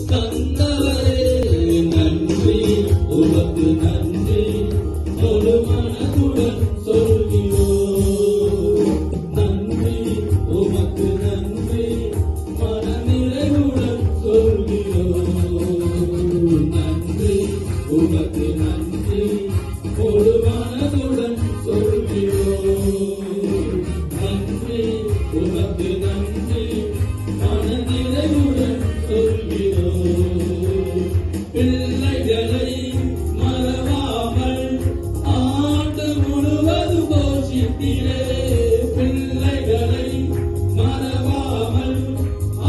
தந்தவரே நன்றி, உமக்கு நன்றி, ஒரு மனதுடன் சொல்கிறோம். நன்றி, உமக்கு நன்றி, மனநிறைவுடன் சொல்கிறோம். நன்றி, உமக்கு நன்றி, ஒரு மனதுடன் சொல்கிறோம். நன்றி, உமக்கு நன்றி, மனநிறைவுடன் சொல்கிறோம். பிள்ளைகளை மறவாமல் ஆண்டு முழுவதும் போஷித்தீரே. பிள்ளைகளை மறவாமல்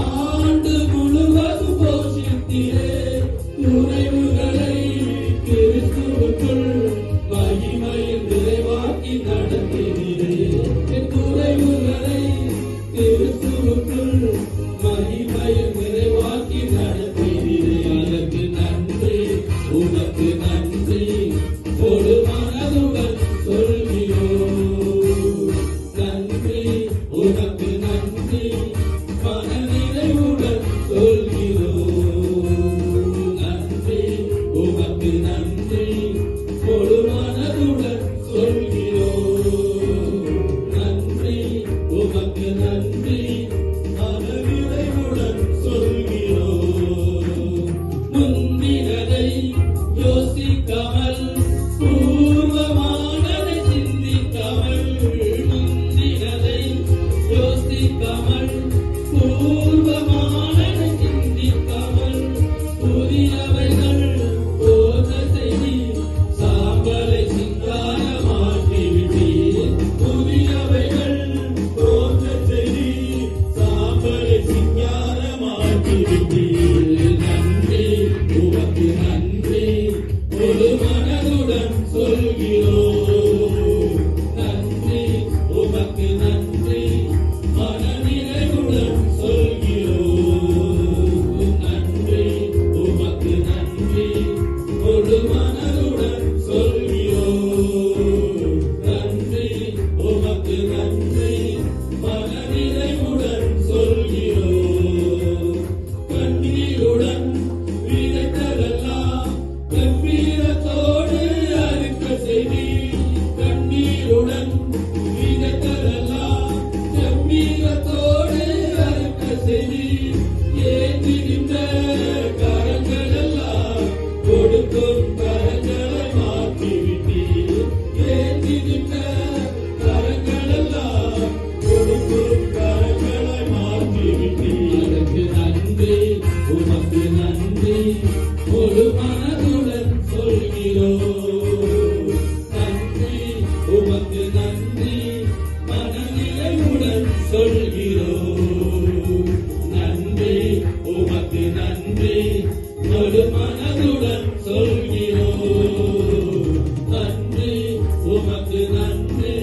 ஆண்டு முழுவதும் போஷித்தீரே. குறைவுகளை கிறிஸ்துவுக்குள் மகிமையில் நிறைவாக்கி நடத்தினீரே. குறைவுகளை கிறிஸ்துவுக்குள் மகிமையில் நிறைவாக்கி நடத்தினீரே. அதற்கு நன்றி, உமக்கு நன்றி, ஒரு மனதுடன் சொல்கிறோம். நன்றி, உமக்கு நன்றி, மனநிறைவுடன் சொல்கிறோம். நன்றி, உமக்கு நன்றி, ஒரு மனதுடன் சொல்கிறோம். நன்றி, உமக்கு நன்றி, மனநிறைவுடன் சொல்கிறோம். முந்தினதை யோசிக்காமல், பூர்வமானதை சிந்திக்காமல், முந்தினதை யோசிக்காமல், பூர்வமானதை சிந்திக்காமல், புதியவைகள் போத செய்தி சாம்பலை சிங்காரமாக்கிவிட்டீர். புதியவைகள் போத செய்தி சாம்பலை சிங்காரமாக்கிவிட்டீர். நன்றி, உமக்கு நன்றி, ஒரு மனதுடன் சொல்கிறோம். நன்றி, உமக்கு நன்றி, மனநிறைவுடன் சொல்கிறோம். நன்றி, உமக்கு நன்றி, ஒரு மனதுடன் சொல்கிறோம். நன்றி, உமக்கு நன்றி, மனநிறைவுடன் சொல்கிறோம். கண்ணீருடன் விதைத்ததெல்லாம் கம்பீரத்தோடு அறுக்க செய்தீர். கண்ணீருடன் விதைத்ததெல்லாம் கம்பீரத்தோடு அறுக்க செய்தீர். ஏந்தி நின்ற கரங்களெல்லாம் கொடுக்கும் கரங்களை மாற்றிவிட்டீர். ஏந்தி நின்ற கரங்களெல்லாம் கொடுக்கும் கரங்களை மாற்றிவிட்டீர். அதற்கு நன்றி, உமக்கு நன்றி, ஒரு மனதுடன் சொல்கிறோம். நன்றி, உமக்கு நன்றி, மனநிறைவுடன் சொல்கிறோம். நன்றி, உமக்கு நன்றி, ஒரு மனதுடன் சொல்கிறோம். நன்றி, உமக்கு நன்றி,